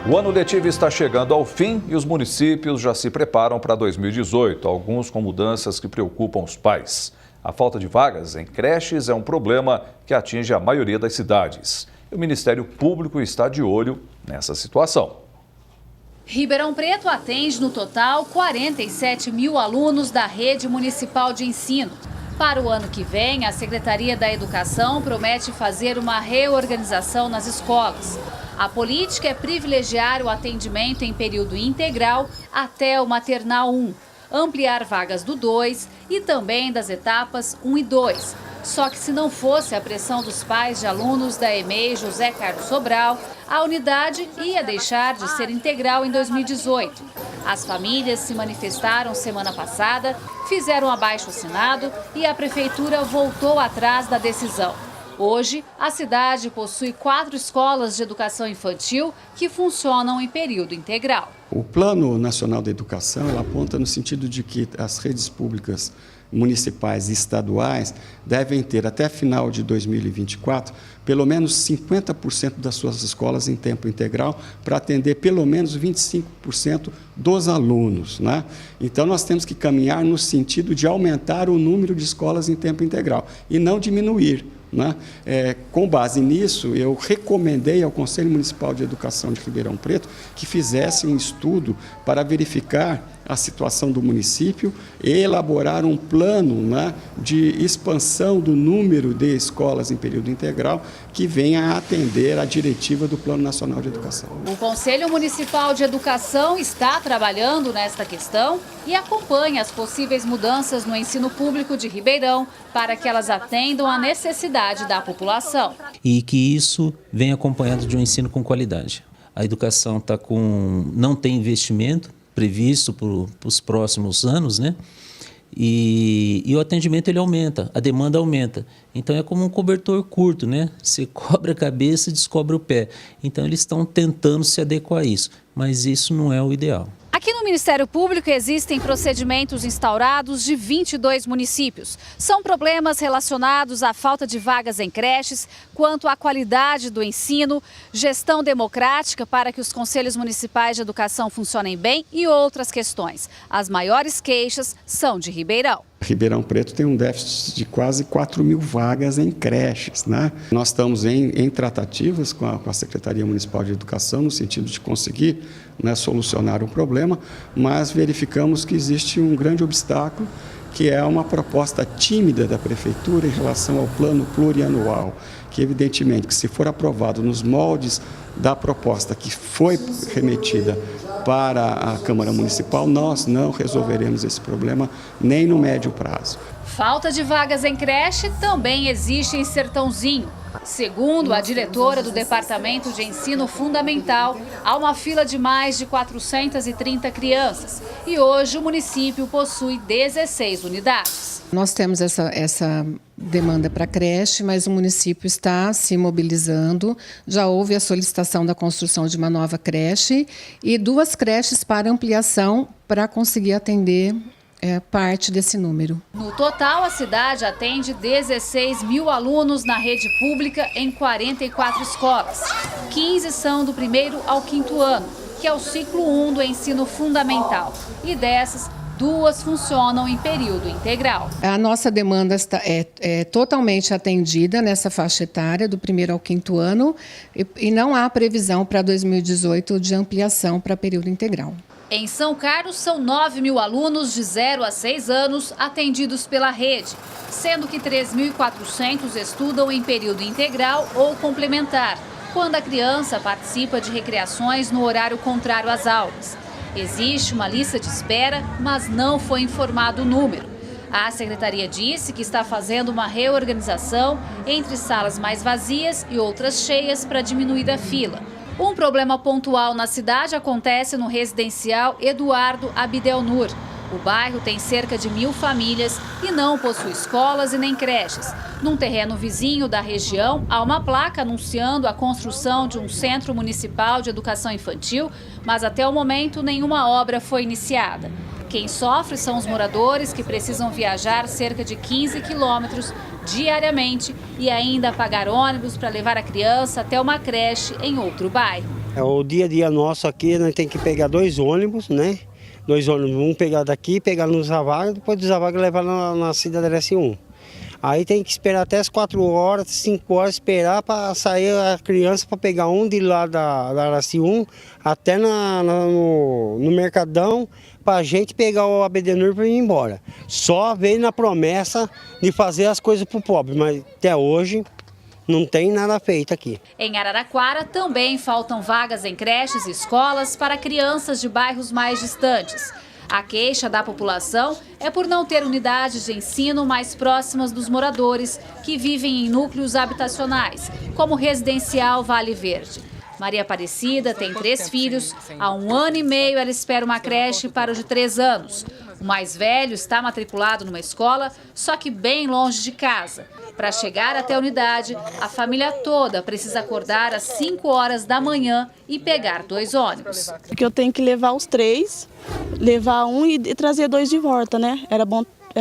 O ano letivo está chegando ao fim e os municípios já se preparam para 2018, alguns com mudanças que preocupam os pais. A falta de vagas em creches é um problema que atinge a maioria das cidades. O Ministério Público está de olho nessa situação. Ribeirão Preto atende no total 47 mil alunos da rede municipal de ensino. Para o ano que vem, a Secretaria da Educação promete fazer uma reorganização nas escolas. A política é privilegiar o atendimento em período integral até o maternal 1, ampliar vagas do 2 e também das etapas 1 e 2. Só que se não fosse a pressão dos pais de alunos da EMEI José Carlos Sobral, a unidade ia deixar de ser integral em 2018. As famílias se manifestaram semana passada, fizeram abaixo-assinado e a prefeitura voltou atrás da decisão. Hoje, a cidade possui 4 escolas de educação infantil que funcionam em período integral. O Plano Nacional da Educação ela aponta no sentido de que as redes públicas municipais e estaduais devem ter, até final de 2024, pelo menos 50% das suas escolas em tempo integral para atender pelo menos 25% dos alunos, né? Então, nós temos que caminhar no sentido de aumentar o número de escolas em tempo integral e não diminuir. Com base nisso, eu recomendei ao Conselho Municipal de Educação de Ribeirão Preto que fizesse um estudo para verificar a situação do município e elaborar um plano de expansão do número de escolas em período integral que venha a atender a diretiva do Plano Nacional de Educação. O Conselho Municipal de Educação está trabalhando nesta questão e acompanha as possíveis mudanças no ensino público de Ribeirão para que elas atendam à necessidade da população. E que isso venha acompanhado de um ensino com qualidade. A educação não tem investimento previsto para os próximos anos, né? E o atendimento ele aumenta, a demanda aumenta. Então é como um cobertor curto, né? Você cobre a cabeça e descobre o pé. Então eles estão tentando se adequar a isso, mas isso não é o ideal. Aqui no Ministério Público existem procedimentos instaurados de 22 municípios. São problemas relacionados à falta de vagas em creches, quanto à qualidade do ensino, gestão democrática para que os conselhos municipais de educação funcionem bem e outras questões. As maiores queixas são de Ribeirão. Ribeirão Preto tem um déficit de quase 4 mil vagas em creches, né? Nós estamos em tratativas com a Secretaria Municipal de Educação no sentido de conseguir solucionar o problema, mas verificamos que existe um grande obstáculo, que é uma proposta tímida da Prefeitura em relação ao plano plurianual, que evidentemente que se for aprovado nos moldes da proposta que foi remetida para a Câmara Municipal, nós não resolveremos esse problema nem no médio prazo. Falta de vagas em creche também existe em Sertãozinho. Segundo a diretora do Departamento de Ensino Fundamental, há uma fila de mais de 430 crianças e hoje o município possui 16 unidades. Nós temos essa demanda para creche, mas o município está se mobilizando. Já houve a solicitação da construção de uma nova creche e 2 creches para ampliação para conseguir atender parte desse número. No total, a cidade atende 16 mil alunos na rede pública em 44 escolas. 15 são do 1º ao 5º ano, que é o ciclo 1 do ensino fundamental. E dessas, 2 funcionam em período integral. A nossa demanda é totalmente atendida nessa faixa etária, do 1º ao 5º ano, e não há previsão para 2018 de ampliação para período integral. Em São Carlos, são 9 mil alunos de 0 a 6 anos atendidos pela rede, sendo que 3.400 estudam em período integral ou complementar, quando a criança participa de recreações no horário contrário às aulas. Existe uma lista de espera, mas não foi informado o número. A secretaria disse que está fazendo uma reorganização entre salas mais vazias e outras cheias para diminuir a fila. Um problema pontual na cidade acontece no residencial Eduardo Abdelnur. O bairro tem cerca de 1.000 famílias e não possui escolas e nem creches. Num terreno vizinho da região, há uma placa anunciando a construção de um centro municipal de educação infantil, mas até o momento nenhuma obra foi iniciada. Quem sofre são os moradores que precisam viajar cerca de 15 quilômetros diariamente e ainda pagar ônibus para levar a criança até uma creche em outro bairro. É o dia a dia nosso aqui, nós tem que pegar 2 ônibus, né? 2 ônibus, um pegar daqui, pegar no Zavaga, depois do Zavaga levar na cidade S1. Aí tem que esperar até as 4 horas, 5 horas, esperar para sair a criança para pegar um de lá da S1 até no Mercadão, para a gente pegar o ABDNUR para ir embora. Só veio na promessa de fazer as coisas para o pobre, mas até hoje não tem nada feito aqui. Em Araraquara também faltam vagas em creches e escolas para crianças de bairros mais distantes. A queixa da população é por não ter unidades de ensino mais próximas dos moradores que vivem em núcleos habitacionais, como o residencial Vale Verde. Maria Aparecida tem 3 filhos. Há 1 ano e meio ela espera uma creche para o de 3 anos. O mais velho está matriculado numa escola, só que bem longe de casa. Para chegar até a unidade, a família toda precisa acordar às 5 horas da manhã e pegar 2 ônibus. Porque eu tenho que levar os 3, levar um e trazer 2 de volta, né? Era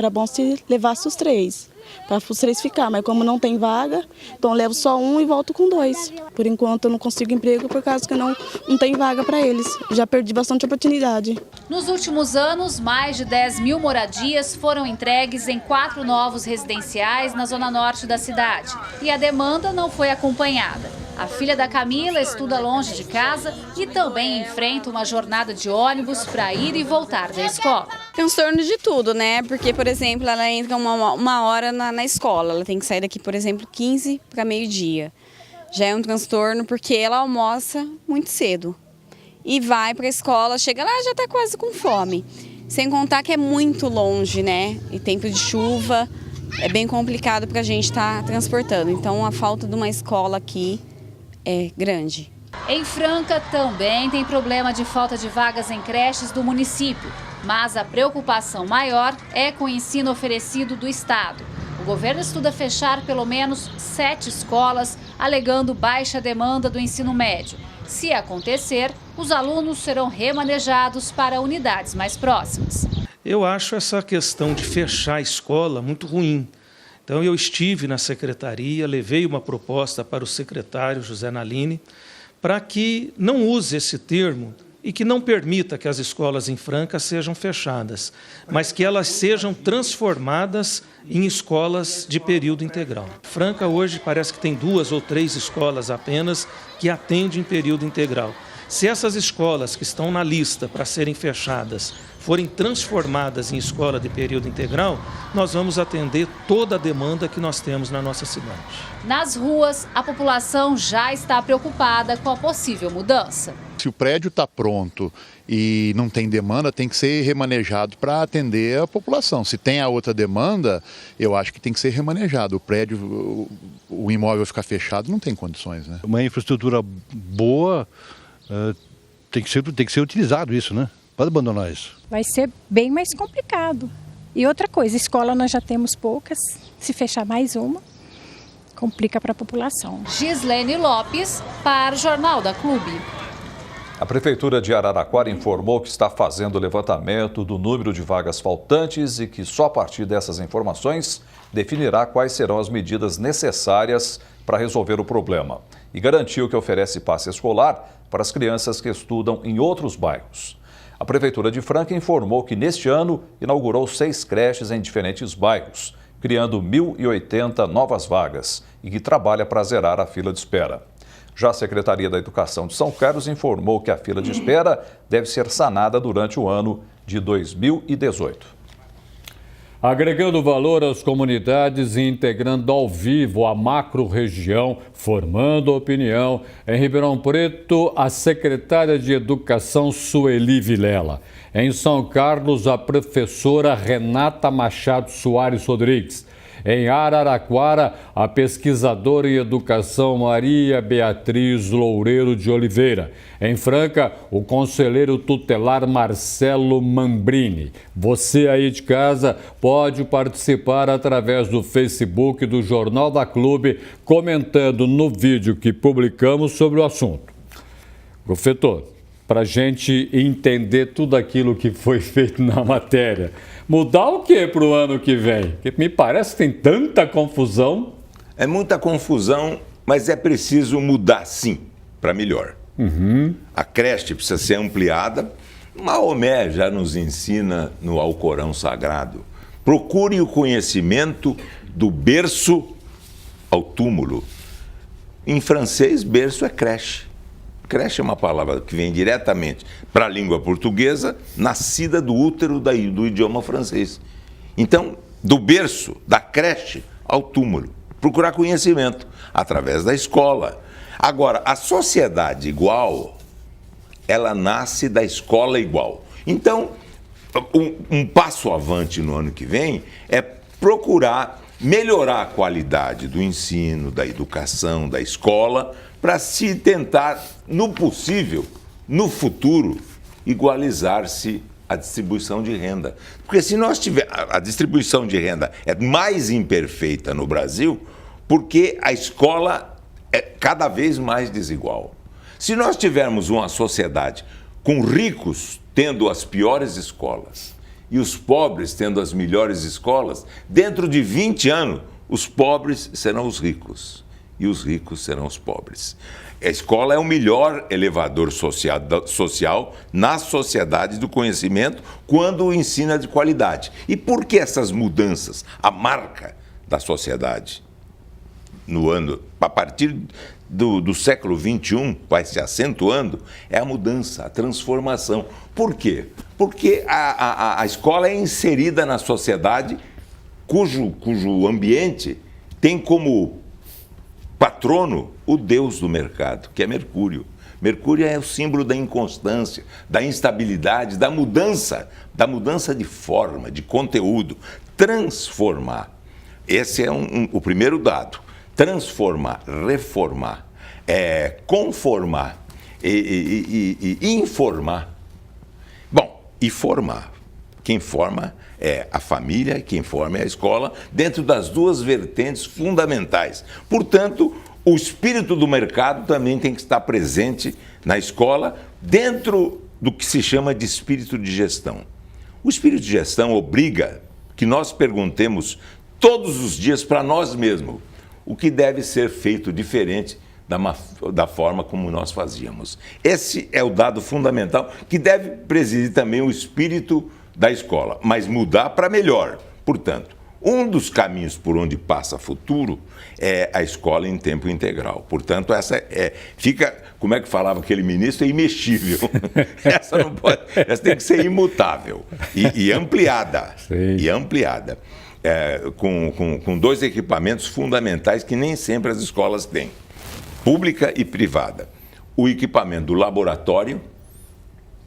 bom se levasse os 3, para os 3 ficar, mas como não tem vaga, então eu levo só um e volto com 2. Por enquanto eu não consigo emprego por causa que não tem vaga para eles. Já perdi bastante oportunidade. Nos últimos anos, mais de 10.000 moradias foram entregues em 4 novos residenciais na zona norte da cidade. E a demanda não foi acompanhada. A filha da Camila estuda longe de casa e também enfrenta uma jornada de ônibus para ir e voltar da escola. Transtorno de tudo, né? Porque, por exemplo, ela entra uma hora na escola. Ela tem que sair daqui, por exemplo, 15 para meio-dia. Já é um transtorno porque ela almoça muito cedo. E vai para a escola, chega lá já está quase com fome. Sem contar que é muito longe, né? E tempo de chuva, é bem complicado para a gente estar transportando. Então a falta de uma escola aqui é grande. Em Franca também tem problema de falta de vagas em creches do município. Mas a preocupação maior é com o ensino oferecido do Estado. O governo estuda fechar pelo menos 7 escolas, alegando baixa demanda do ensino médio. Se acontecer, os alunos serão remanejados para unidades mais próximas. Eu acho essa questão de fechar a escola muito ruim. Então eu estive na secretaria, levei uma proposta para o secretário José Nalini, para que não use esse termo e que não permita que as escolas em Franca sejam fechadas, mas que elas sejam transformadas em escolas de período integral. Franca hoje parece que tem 2 ou 3 escolas apenas que atendem em período integral. Se essas escolas que estão na lista para serem fechadas forem transformadas em escola de período integral, nós vamos atender toda a demanda que nós temos na nossa cidade. Nas ruas, a população já está preocupada com a possível mudança. Se o prédio está pronto e não tem demanda, tem que ser remanejado para atender a população. Se tem a outra demanda, eu acho que tem que ser remanejado. O prédio, o imóvel ficar fechado, não tem condições, né? Uma infraestrutura boa, tem que ser utilizado isso, né? Pode abandonar isso. Vai ser bem mais complicado. E outra coisa, escola nós já temos poucas, se fechar mais uma, complica para a população. Gislene Lopes, para o Jornal da Clube. A Prefeitura de Araraquara informou que está fazendo o levantamento do número de vagas faltantes e que só a partir dessas informações definirá quais serão as medidas necessárias para resolver o problema. E garantiu que oferece passe escolar para as crianças que estudam em outros bairros. A Prefeitura de Franca informou que neste ano inaugurou 6 creches em diferentes bairros, criando 1.080 novas vagas e que trabalha para zerar a fila de espera. Já a Secretaria da Educação de São Carlos informou que a fila de espera deve ser sanada durante o ano de 2018. Agregando valor às comunidades e integrando ao vivo a macro-região, formando opinião, em Ribeirão Preto, a secretária de Educação Sueli Vilela. Em São Carlos, a professora Renata Machado Soares Rodrigues. Em Araraquara, a pesquisadora em educação Maria Beatriz Loureiro de Oliveira. Em Franca, o conselheiro tutelar Marcelo Mambrini. Você aí de casa pode participar através do Facebook do Jornal da Clube, comentando no vídeo que publicamos sobre o assunto. Professor, para a gente entender tudo aquilo que foi feito na matéria, mudar o que para o ano que vem? Porque me parece que tem tanta confusão. É muita confusão, mas é preciso mudar sim, para melhor. A creche precisa ser ampliada. Maomé já nos ensina no Alcorão Sagrado. Procure o conhecimento do berço ao túmulo. Em francês, berço é creche. Creche é uma palavra que vem diretamente para a língua portuguesa, nascida do útero do idioma francês. Então, do berço, da creche ao túmulo. Procurar conhecimento através da escola. Agora, a sociedade igual, ela nasce da escola igual. Então, um passo avante no ano que vem é procurar melhorar a qualidade do ensino, da educação, da escola, para se tentar, no possível, no futuro, igualizar-se a distribuição de renda. Porque se nós tivermos... A distribuição de renda é mais imperfeita no Brasil porque a escola é cada vez mais desigual. Se nós tivermos uma sociedade com ricos tendo as piores escolas e os pobres tendo as melhores escolas, dentro de 20 anos, os pobres serão os ricos e os ricos serão os pobres. A escola é o melhor elevador social na sociedade do conhecimento quando o ensino é de qualidade. E por que essas mudanças? A marca da sociedade no ano, a partir do século XXI, vai se acentuando, é a mudança, a transformação. Por quê? Porque a escola é inserida na sociedade cujo ambiente tem como patrono o deus do mercado, que é Mercúrio. Mercúrio é o símbolo da inconstância, da instabilidade, da mudança de forma, de conteúdo. Transformar. Esse é o primeiro dado. Transformar, reformar, conformar e informar. Bom, e formar. Quem forma é a família, quem forma é a escola, dentro das duas vertentes fundamentais. Portanto, o espírito do mercado também tem que estar presente na escola, dentro do que se chama de espírito de gestão. O espírito de gestão obriga que nós perguntemos todos os dias para nós mesmos o que deve ser feito diferente da forma como nós fazíamos. Esse é o dado fundamental que deve presidir também o espírito da escola, mas mudar para melhor. Portanto, um dos caminhos por onde passa futuro é a escola em tempo integral. Portanto, essa fica, como é que falava aquele ministro, é imexível. Essa não pode, essa tem que ser imutável e ampliada. Sim. E ampliada. Com dois equipamentos fundamentais que nem sempre as escolas têm, pública e privada. O equipamento do laboratório,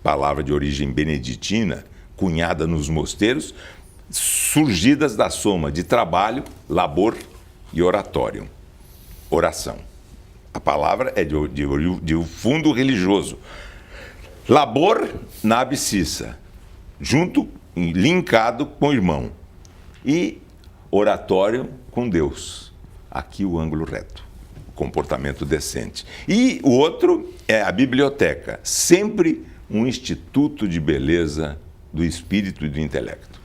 palavra de origem beneditina, cunhada nos mosteiros, surgidas da soma de trabalho, labor e oratório, oração. A palavra é de fundo religioso. Labor na abscissa, linkado com o irmão. E oratório com Deus. Aqui o ângulo reto, comportamento decente. E o outro é a biblioteca, sempre um instituto de beleza do espírito e do intelecto.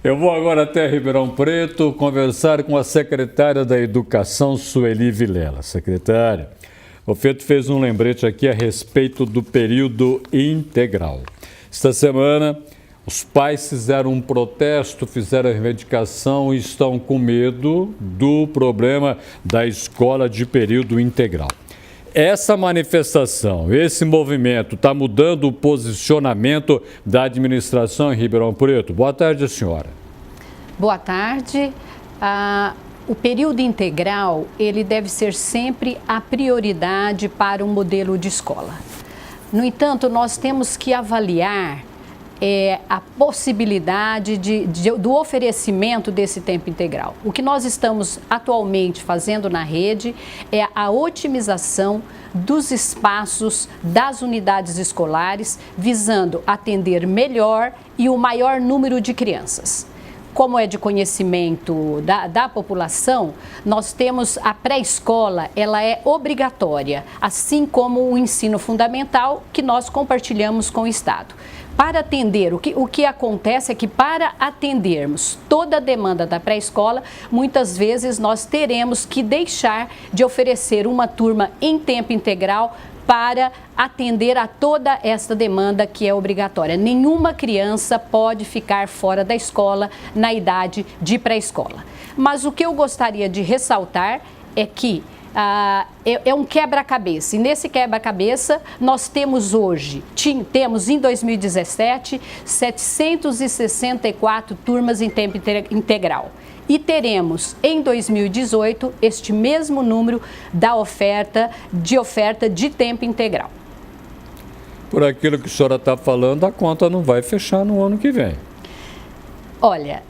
Eu vou agora até Ribeirão Preto conversar com a secretária da Educação, Sueli Vilela. Secretária, o Feto fez um lembrete aqui a respeito do período integral. Esta semana, os pais fizeram um protesto, fizeram a reivindicação e estão com medo do problema da escola de período integral. Essa manifestação, esse movimento está mudando o posicionamento da administração em Ribeirão Preto? Boa tarde, senhora. Boa tarde. O período integral, ele deve ser sempre a prioridade para um modelo de escola. No entanto, nós temos que avaliar a possibilidade do oferecimento desse tempo integral. O que nós estamos atualmente fazendo na rede é a otimização dos espaços das unidades escolares, visando atender melhor e o maior número de crianças. Como é de conhecimento da população, nós temos a pré-escola, ela é obrigatória, assim como o ensino fundamental que nós compartilhamos com o Estado. Para atender, o que acontece é que para atendermos toda a demanda da pré-escola, muitas vezes nós teremos que deixar de oferecer uma turma em tempo integral para atender a toda esta demanda que é obrigatória. Nenhuma criança pode ficar fora da escola na idade de pré-escola. Mas o que eu gostaria de ressaltar é que é um quebra-cabeça. E nesse quebra-cabeça nós temos hoje, temos em 2017, 764 turmas em tempo integral. E teremos em 2018 este mesmo número da oferta de tempo integral. Por aquilo que a senhora está falando, a conta não vai fechar no ano que vem. Olha,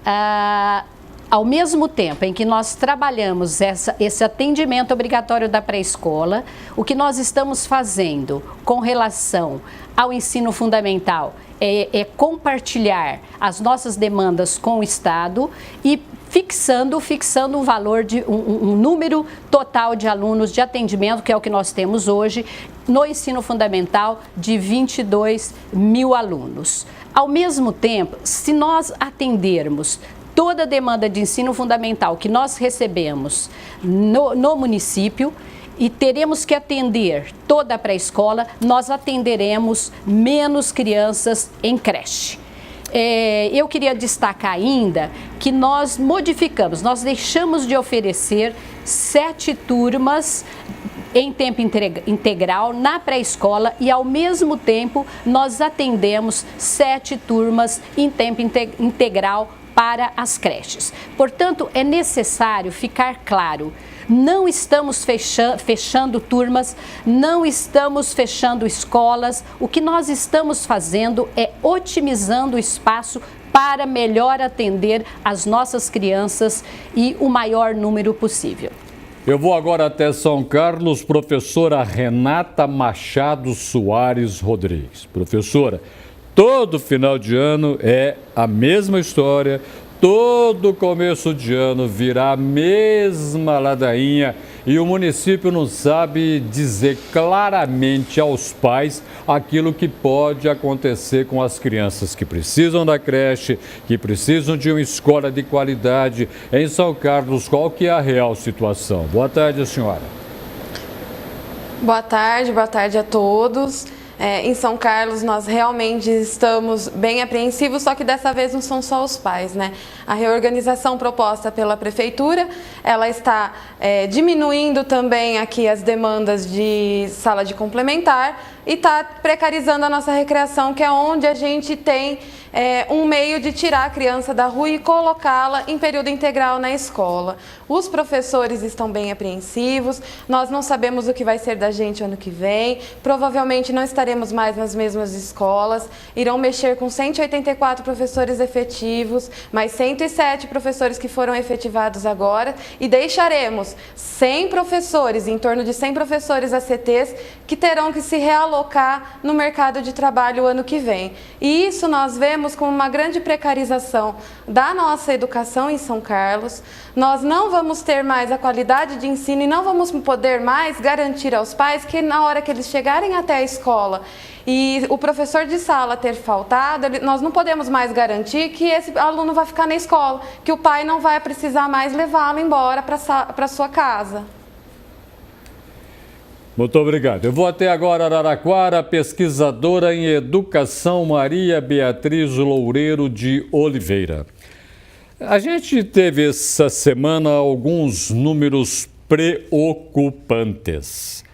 ao mesmo tempo em que nós trabalhamos esse atendimento obrigatório da pré-escola, o que nós estamos fazendo com relação ao ensino fundamental é compartilhar as nossas demandas com o Estado e fixando um valor de um número total de alunos de atendimento, que é o que nós temos hoje, no ensino fundamental de 22 mil alunos. Ao mesmo tempo, se nós atendermos toda a demanda de ensino fundamental que nós recebemos no município e teremos que atender toda a pré-escola, nós atenderemos menos crianças em creche. Eu queria destacar ainda que nós modificamos, nós deixamos de oferecer 7 turmas em tempo integral na pré-escola e, ao mesmo tempo, nós atendemos 7 turmas em tempo integral para as creches. Portanto, é necessário ficar claro, não estamos fechando turmas, não estamos fechando escolas, o que nós estamos fazendo é otimizando o espaço para melhor atender as nossas crianças e o maior número possível. Eu vou agora até São Carlos, professora Renata Machado Soares Rodrigues. Professora, todo final de ano é a mesma história, todo começo de ano virá a mesma ladainha e o município não sabe dizer claramente aos pais aquilo que pode acontecer com as crianças que precisam da creche, que precisam de uma escola de qualidade. Em São Carlos, qual que é a real situação? Boa tarde, senhora. Boa tarde a todos. Em São Carlos nós realmente estamos bem apreensivos, só que dessa vez não são só os pais, né? A reorganização proposta pela Prefeitura, ela está diminuindo também aqui as demandas de sala de complementar e está precarizando a nossa recreação, que é onde a gente tem um meio de tirar a criança da rua e colocá-la em período integral na escola. Os professores estão bem apreensivos, nós não sabemos o que vai ser da gente ano que vem, provavelmente não estaremos mais nas mesmas escolas, irão mexer com 184 professores efetivos, mais 107 professores que foram efetivados agora e deixaremos 100 professores, em torno de 100 professores ACTs, que terão que se realocar no mercado de trabalho o ano que vem. E isso nós vemos como uma grande precarização da nossa educação em São Carlos. Nós não vamos ter mais a qualidade de ensino e não vamos poder mais garantir aos pais que na hora que eles chegarem até a escola e o professor de sala ter faltado, nós não podemos mais garantir que esse aluno vai ficar na escola, que o pai não vai precisar mais levá-lo embora para sua casa. Muito obrigado. Eu vou até agora Araraquara, pesquisadora em educação Maria Beatriz Loureiro de Oliveira. A gente teve essa semana alguns números preocupantes.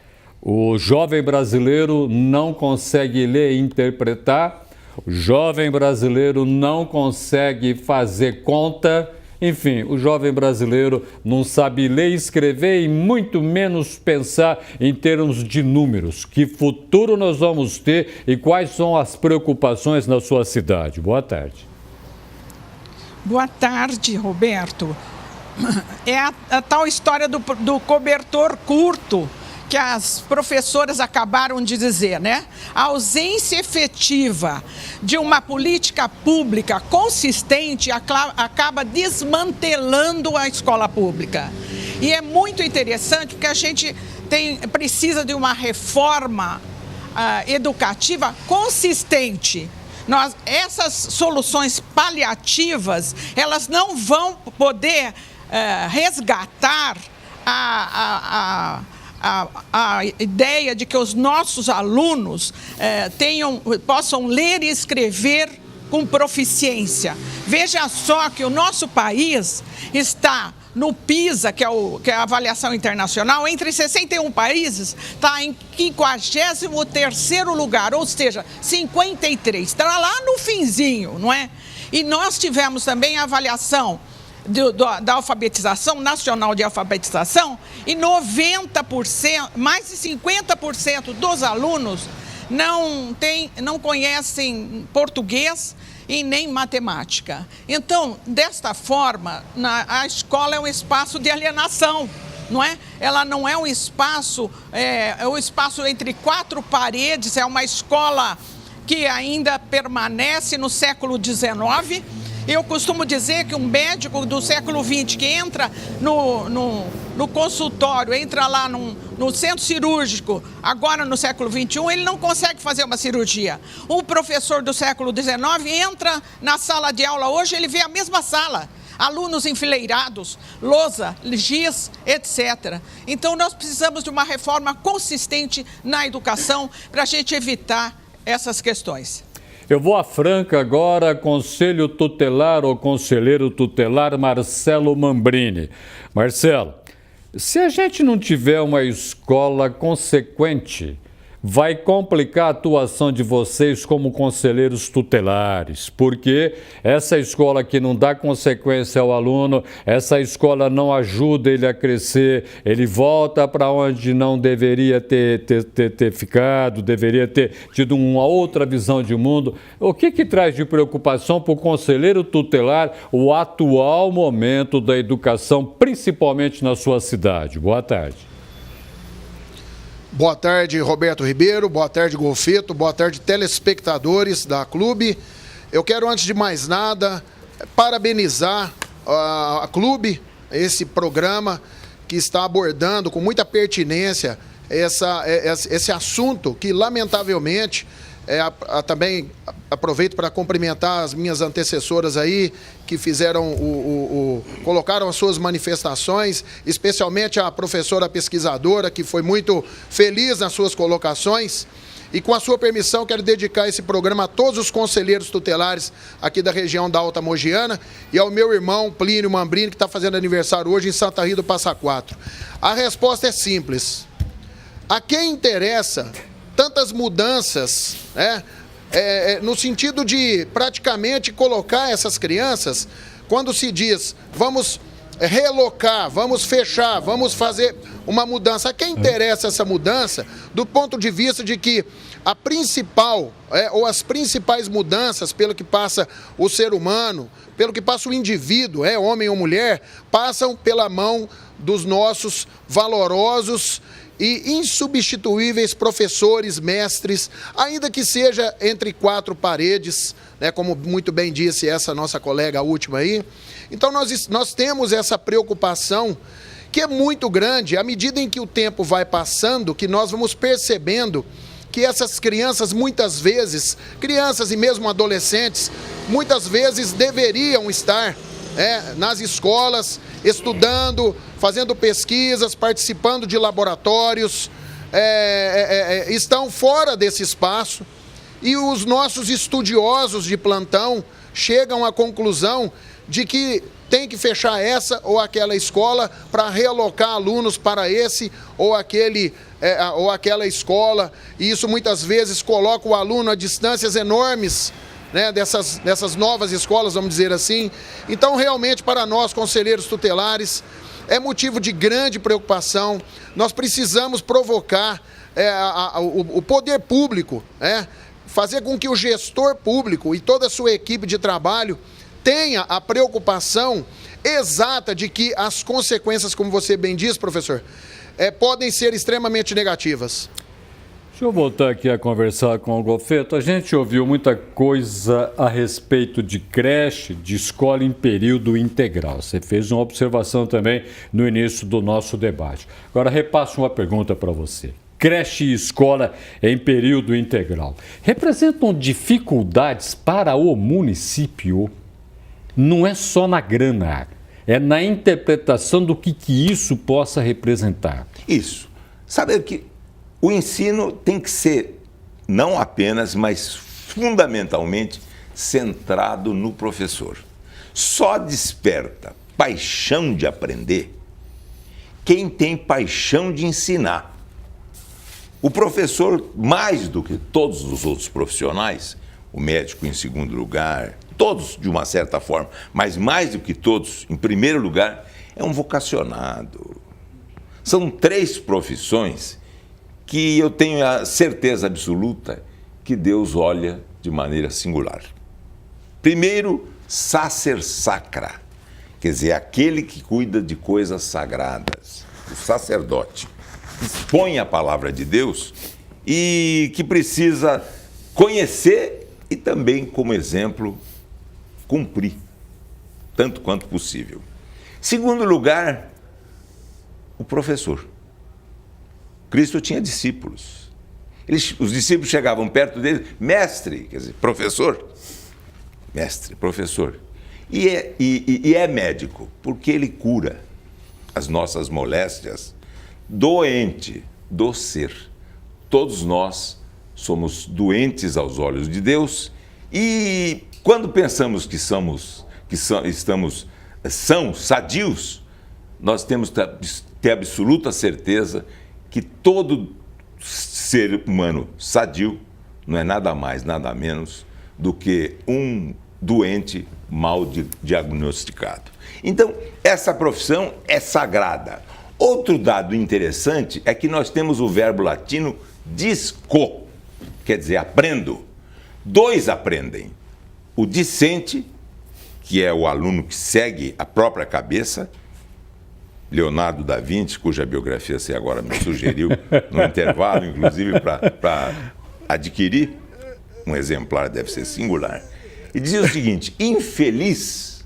O jovem brasileiro não consegue ler e interpretar, o jovem brasileiro não consegue fazer conta. Enfim, o jovem brasileiro não sabe ler e escrever e muito menos pensar em termos de números. Que futuro nós vamos ter e quais são as preocupações na sua cidade? Boa tarde. Boa tarde, Roberto. É a tal história do cobertor curto que as professoras acabaram de dizer, né? A ausência efetiva de uma política pública consistente acaba desmantelando a escola pública. E é muito interessante porque a gente precisa de uma reforma educativa consistente. Essas soluções paliativas, elas não vão poder resgatar a ideia de que os nossos alunos possam ler e escrever com proficiência. Veja só que o nosso país está no PISA, que é a avaliação internacional, entre 61 países, está em 53º lugar, ou seja, 53. Está lá no finzinho, não é? E nós tivemos também a avaliação da alfabetização, nacional de alfabetização, e 90%, mais de 50% dos alunos não conhecem português e nem matemática. Então, desta forma, a escola é um espaço de alienação, não é? Ela não é um espaço, é um espaço entre quatro paredes, é uma escola que ainda permanece no século XIX. Eu costumo dizer que um médico do século XX que entra no consultório, entra lá no centro cirúrgico, agora no século XXI, ele não consegue fazer uma cirurgia. Um professor do século XIX entra na sala de aula hoje, ele vê a mesma sala. Alunos enfileirados, lousa, giz, etc. Então, nós precisamos de uma reforma consistente na educação para a gente evitar essas questões. Eu vou à Franca agora, Conselho Tutelar ou Conselheiro Tutelar Marcelo Mambrini. Marcelo, se a gente não tiver uma escola consequente, vai complicar a atuação de vocês como conselheiros tutelares, porque essa escola que não dá consequência ao aluno, essa escola não ajuda ele a crescer, ele volta para onde não deveria ter ficado, deveria ter tido uma outra visão de mundo. O que traz de preocupação para o conselheiro tutelar o atual momento da educação, principalmente na sua cidade? Boa tarde. Boa tarde, Roberto Ribeiro. Boa tarde, Golfeto. Boa tarde, telespectadores da Clube. Eu quero, antes de mais nada, parabenizar a Clube, esse programa que está abordando com muita pertinência esse assunto que, lamentavelmente, também aproveito para cumprimentar as minhas antecessoras aí, que fizeram colocaram as suas manifestações, especialmente a professora pesquisadora, que foi muito feliz nas suas colocações. E com a sua permissão, quero dedicar esse programa a todos os conselheiros tutelares aqui da região da Alta Mogiana e ao meu irmão Plínio Mambrini, que está fazendo aniversário hoje em Santa Rita do Passa Quatro. A resposta é simples. A quem interessa tantas mudanças, né? No sentido de praticamente colocar essas crianças, quando se diz vamos relocar, vamos fechar, vamos fazer uma mudança. A quem interessa essa mudança do ponto de vista de que a principal, ou as principais mudanças pelo que passa o ser humano, pelo que passa o indivíduo, homem ou mulher, passam pela mão dos nossos valorosos e insubstituíveis professores, mestres, ainda que seja entre quatro paredes, né, como muito bem disse essa nossa colega última aí. Então nós temos essa preocupação que é muito grande, à medida em que o tempo vai passando, que nós vamos percebendo que essas crianças, muitas vezes, crianças e mesmo adolescentes, muitas vezes deveriam estar nas escolas, estudando, fazendo pesquisas, participando de laboratórios, estão fora desse espaço. E os nossos estudiosos de plantão chegam à conclusão de que tem que fechar essa ou aquela escola para realocar alunos para esse ou aquela escola. E isso muitas vezes coloca o aluno a distâncias enormes, né, dessas novas escolas, vamos dizer assim. Então, realmente, para nós, conselheiros tutelares, é motivo de grande preocupação. Nós precisamos provocar o poder público, fazer com que o gestor público e toda a sua equipe de trabalho tenha a preocupação exata de que as consequências, como você bem disse, professor, podem ser extremamente negativas. Deixa eu voltar aqui a conversar com o Golfeto. A gente ouviu muita coisa a respeito de creche, de escola em período integral. Você fez uma observação também no início do nosso debate. Agora, repasso uma pergunta para você. Creche e escola em período integral representam dificuldades para o município? Não é só na grana, é na interpretação do que isso possa representar. Isso. Sabe que o ensino tem que ser não apenas, mas fundamentalmente centrado no professor. Só desperta paixão de aprender quem tem paixão de ensinar. O professor, mais do que todos os outros profissionais, o médico em segundo lugar, todos de uma certa forma, mas mais do que todos, em primeiro lugar, é um vocacionado. São 3 profissões que eu tenho a certeza absoluta que Deus olha de maneira singular. Primeiro, sacer sacra, quer dizer, aquele que cuida de coisas sagradas, o sacerdote, que expõe a palavra de Deus e que precisa conhecer e também, como exemplo, cumprir, tanto quanto possível. Segundo lugar, o professor. Cristo tinha discípulos. Os discípulos chegavam perto dele, mestre, quer dizer, professor. Mestre, professor. E é médico, porque ele cura as nossas moléstias doente do ser. Todos nós somos doentes aos olhos de Deus e quando pensamos que estamos sadios, nós temos que ter absoluta certeza que todo ser humano sadio não é nada mais, nada menos do que um doente mal diagnosticado. Então, essa profissão é sagrada. Outro dado interessante é que nós temos o verbo latino disco, quer dizer, aprendo. 2 aprendem. O discente, que é o aluno que segue a própria cabeça, Leonardo da Vinci, cuja biografia você agora me sugeriu no intervalo, inclusive para adquirir, um exemplar deve ser singular, e dizia o seguinte: infeliz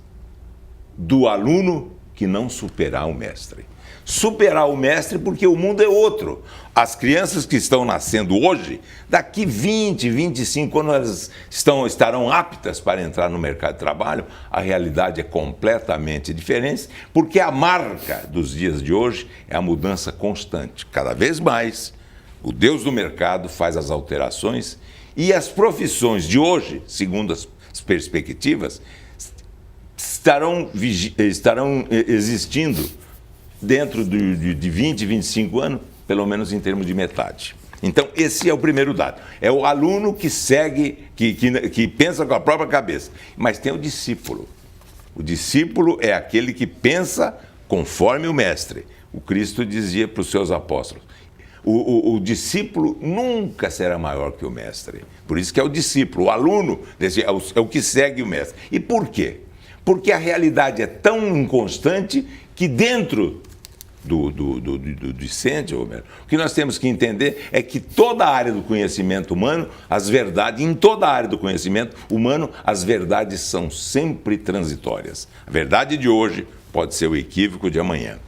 do aluno que não superar o mestre. Superar o mestre porque o mundo é outro. As crianças que estão nascendo hoje, daqui 20, 25 anos, elas estarão aptas para entrar no mercado de trabalho. A realidade é completamente diferente, porque a marca dos dias de hoje é a mudança constante. Cada vez mais, o Deus do mercado faz as alterações e as profissões de hoje, segundo as perspectivas, estarão existindo dentro de 20, 25 anos, pelo menos em termos de metade. Então, esse é o primeiro dado. É o aluno que segue, que pensa com a própria cabeça. Mas tem o discípulo. O discípulo é aquele que pensa conforme o mestre. O Cristo dizia para os seus apóstolos: o discípulo nunca será maior que o mestre. Por isso que é o discípulo, o aluno, é o que segue o mestre. E por quê? Porque a realidade é tão inconstante que dentro do discente, o que nós temos que entender é que toda a área do conhecimento humano, em toda a área do conhecimento humano, as verdades são sempre transitórias. A verdade de hoje pode ser o equívoco de amanhã.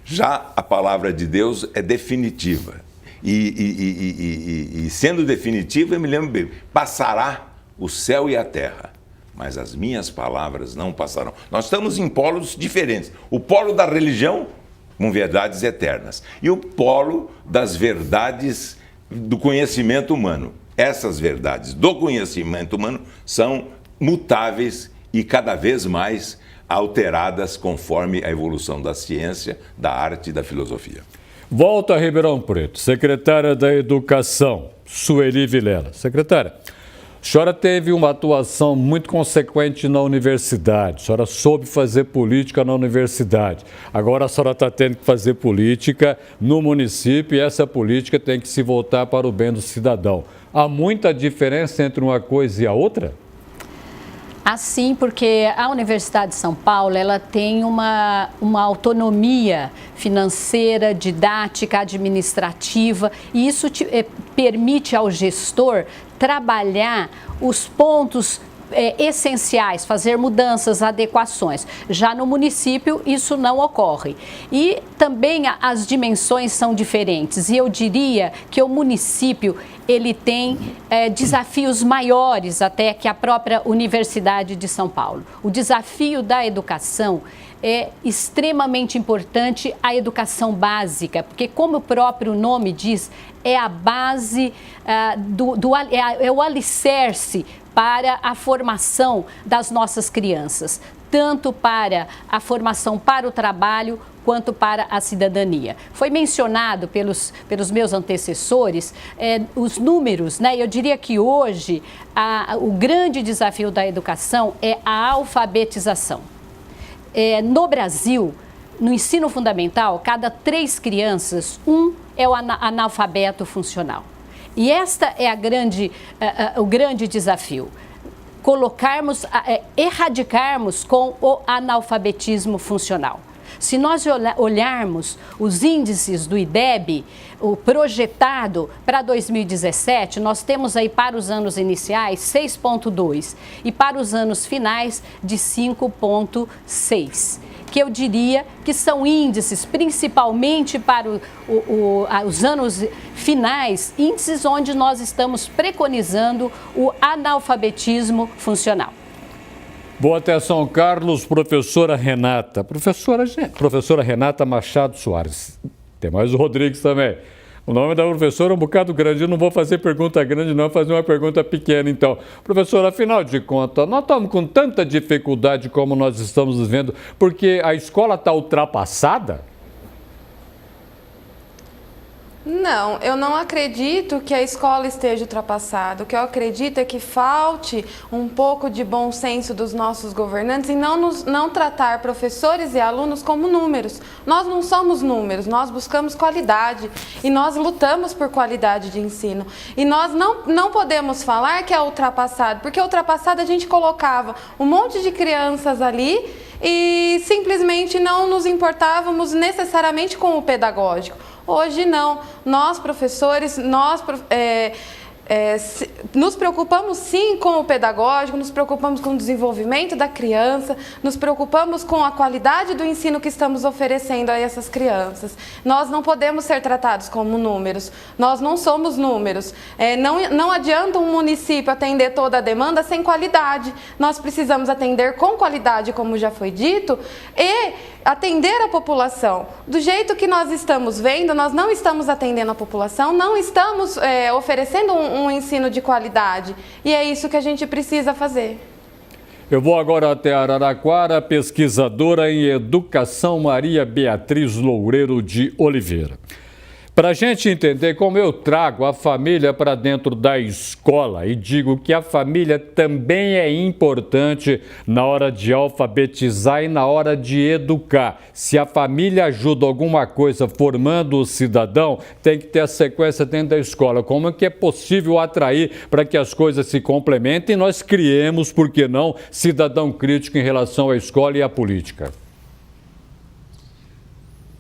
Já a palavra de Deus é definitiva. E sendo definitiva, eu me lembro bem, passará o céu e a terra, mas as minhas palavras não passarão. Nós estamos em polos diferentes. O polo da religião, com verdades eternas, e o polo das verdades do conhecimento humano. Essas verdades do conhecimento humano são mutáveis e cada vez mais alteradas conforme a evolução da ciência, da arte e da filosofia. Volta a Ribeirão Preto. Secretária da Educação, Sueli Vilela. Secretária, a senhora teve uma atuação muito consequente na universidade. A senhora soube fazer política na universidade. Agora a senhora está tendo que fazer política no município e essa política tem que se voltar para o bem do cidadão. Há muita diferença entre uma coisa e a outra? Assim, porque a Universidade de São Paulo ela tem uma autonomia financeira, didática, administrativa, e isso permite ao gestor trabalhar os pontos essenciais, fazer mudanças, adequações. Já no município, isso não ocorre. E também as dimensões são diferentes. E eu diria que o município ele tem desafios maiores até que a própria Universidade de São Paulo. O desafio da educação é extremamente importante, a educação básica, porque como o próprio nome diz, é a base, é o alicerce para a formação das nossas crianças, tanto para a formação para o trabalho, quanto para a cidadania. Foi mencionado pelos meus antecessores os números, né? Eu diria que hoje o grande desafio da educação é a alfabetização. No Brasil, no ensino fundamental, cada 3 crianças, 1 é o analfabeto funcional. E esta é o grande desafio. Erradicarmos com o analfabetismo funcional. Se nós olharmos os índices do IDEB, o projetado para 2017, nós temos aí para os anos iniciais 6,2 e para os anos finais de 5,6, que eu diria que são índices principalmente para os anos finais, índices onde nós estamos preconizando o analfabetismo funcional. Boa até São Carlos, professora Renata. Professora Renata Machado Soares. Tem mais o Rodrigues também. O nome da professora é um bocado grande. Eu não vou fazer pergunta grande, não, vou fazer uma pergunta pequena, então. Professora, afinal de contas, nós estamos com tanta dificuldade como nós estamos vivendo, porque a escola está ultrapassada? Não, eu não acredito que a escola esteja ultrapassada. O que eu acredito é que falte um pouco de bom senso dos nossos governantes e não tratar professores e alunos como números. Nós não somos números, nós buscamos qualidade e nós lutamos por qualidade de ensino. E nós não podemos falar que é ultrapassado, porque ultrapassado a gente colocava um monte de crianças ali e simplesmente não nos importávamos necessariamente com o pedagógico. Hoje não, nós professores, nos preocupamos sim com o pedagógico, nos preocupamos com o desenvolvimento da criança, nos preocupamos com a qualidade do ensino que estamos oferecendo a essas crianças. Nós não podemos ser tratados como números, nós não somos números. Não adianta um município atender toda a demanda sem qualidade, nós precisamos atender com qualidade, como já foi dito, e atender a população. Do jeito que nós estamos vendo, nós não estamos atendendo a população, não estamos oferecendo um ensino de qualidade. E é isso que a gente precisa fazer. Eu vou agora até Araraquara, pesquisadora em educação Maria Beatriz Loureiro de Oliveira. Para a gente entender como eu trago a família para dentro da escola e digo que a família também é importante na hora de alfabetizar e na hora de educar. Se a família ajuda alguma coisa formando o cidadão, tem que ter a sequência dentro da escola. Como é que é possível atrair para que as coisas se complementem e nós criemos, por que não, cidadão crítico em relação à escola e à política?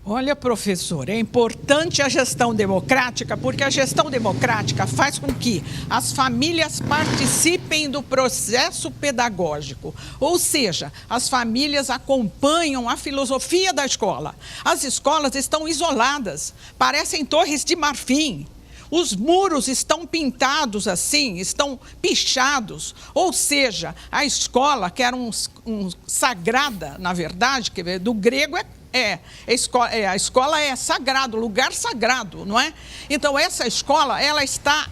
Olha, professor, é importante a gestão democrática, porque a gestão democrática faz com que as famílias participem do processo pedagógico. Ou seja, as famílias acompanham a filosofia da escola. As escolas estão isoladas, parecem torres de marfim. Os muros estão pintados assim, estão pichados. Ou seja, a escola, que era um sagrada, na verdade, que do grego a escola é sagrado, lugar sagrado, não é? Então, essa escola, ela está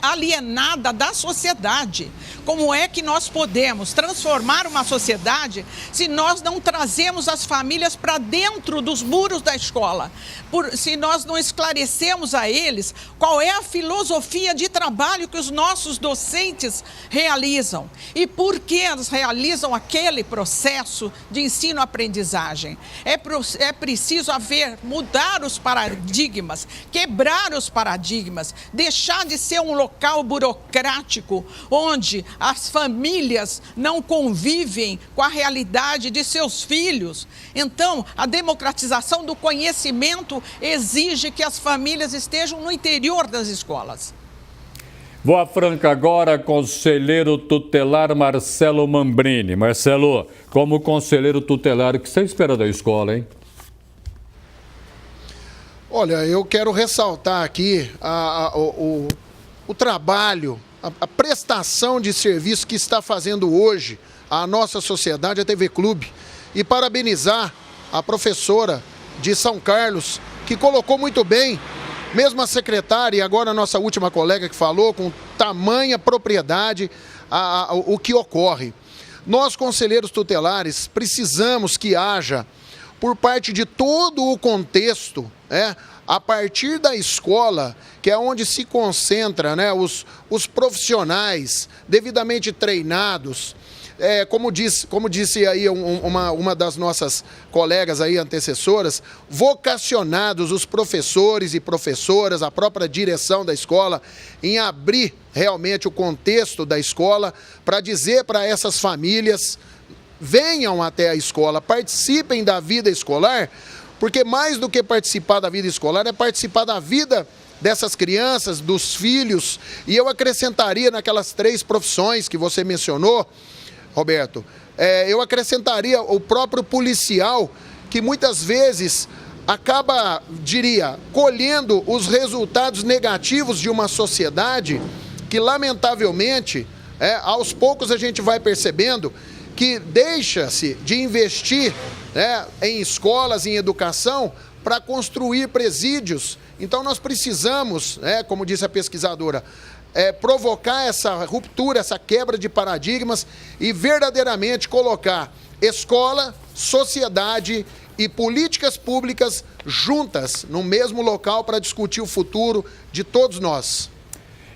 alienada da sociedade. Como é que nós podemos transformar uma sociedade se nós não trazemos as famílias para dentro dos muros da escola? Se nós não esclarecemos a eles qual é a filosofia de trabalho que os nossos docentes realizam e por que eles realizam aquele processo de ensino-aprendizagem. É preciso mudar os paradigmas, quebrar os paradigmas, deixar de ser um local burocrático onde as famílias não convivem com a realidade de seus filhos. Então, a democratização do conhecimento exige que as famílias estejam no interior das escolas. Voa Franca agora, conselheiro tutelar Marcelo Mambrini. Marcelo, como conselheiro tutelar, o que você espera da escola, hein? Olha, eu quero ressaltar aqui o trabalho, a prestação de serviço que está fazendo hoje a nossa sociedade, a TV Clube, e parabenizar a professora de São Carlos, que colocou muito bem, mesmo a secretária e agora a nossa última colega que falou, com tamanha propriedade o que ocorre. Nós, conselheiros tutelares, precisamos que haja, por parte de todo o contexto, a partir da escola, que é onde se concentra, os profissionais devidamente treinados, como disse aí uma das nossas colegas aí, antecessoras, vocacionados, os professores e professoras, a própria direção da escola, em abrir realmente o contexto da escola para dizer para essas famílias: venham até a escola, participem da vida escolar, porque mais do que participar da vida escolar é participar da vida dessas crianças, dos filhos. E eu acrescentaria naquelas 3 profissões que você mencionou, Roberto, eu acrescentaria o próprio policial, que muitas vezes acaba, colhendo os resultados negativos de uma sociedade que, lamentavelmente, aos poucos a gente vai percebendo que deixa-se de investir em escolas, em educação, para construir presídios. Então nós precisamos, como disse a pesquisadora, provocar essa ruptura, essa quebra de paradigmas e verdadeiramente colocar escola, sociedade e políticas públicas juntas no mesmo local para discutir o futuro de todos nós.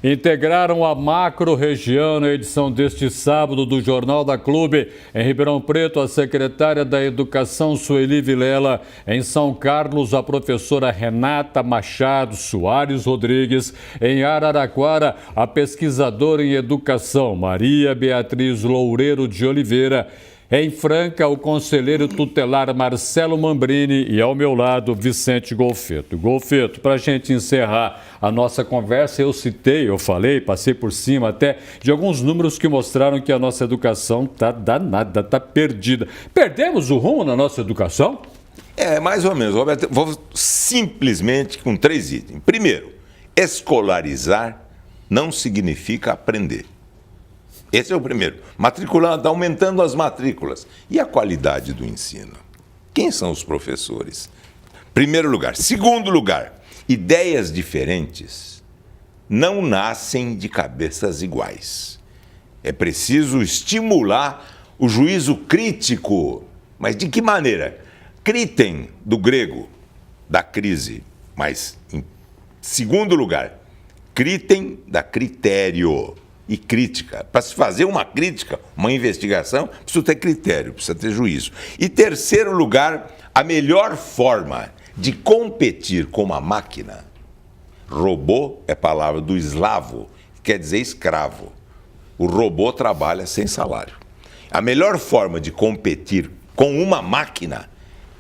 Integraram a macro-região na edição deste sábado do Jornal da Clube. Em Ribeirão Preto, a secretária da Educação, Sueli Vilela. Em São Carlos, a professora Renata Machado Soares Rodrigues. Em Araraquara, a pesquisadora em educação, Maria Beatriz Loureiro de Oliveira. Em Franca, o conselheiro tutelar Marcelo Mambrini e ao meu lado, Vicente Golfeto. Golfeto, para a gente encerrar a nossa conversa, eu falei, passei por cima até de alguns números que mostraram que a nossa educação está danada, está perdida. Perdemos o rumo na nossa educação? Mais ou menos, Roberto. Vou simplesmente com 3 itens. Primeiro, escolarizar não significa aprender. Esse é o primeiro. Matriculando, aumentando as matrículas. E a qualidade do ensino? Quem são os professores? Primeiro lugar. Segundo lugar, ideias diferentes não nascem de cabeças iguais. É preciso estimular o juízo crítico. Mas de que maneira? Criten, do grego, da crise. Mas, em segundo lugar, criten, da critério. E crítica. Para se fazer uma crítica, uma investigação, precisa ter critério, precisa ter juízo. E terceiro lugar, a melhor forma de competir com uma máquina. Robô é palavra do eslavo, quer dizer escravo. O robô trabalha sem salário. A melhor forma de competir com uma máquina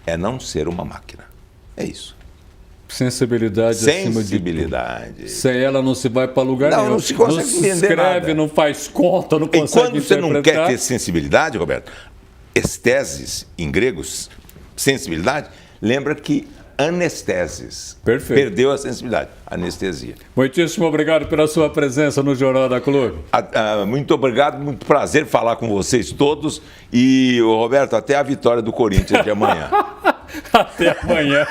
é não ser uma máquina. É isso. Sensibilidade acima de tudo. Sem ela não se vai para lugar nenhum. Não se consegue entender escreve, nada. Não faz conta, não consegue interpretar. E quando você não quer ter sensibilidade, Roberto, esteses em gregos, sensibilidade, lembra que anesteses. Perfeito. Perdeu a sensibilidade, anestesia. Muitíssimo obrigado pela sua presença no Jornal da Clube. Muito obrigado, muito prazer falar com vocês todos. E, Roberto, até a vitória do Corinthians de amanhã. Até amanhã.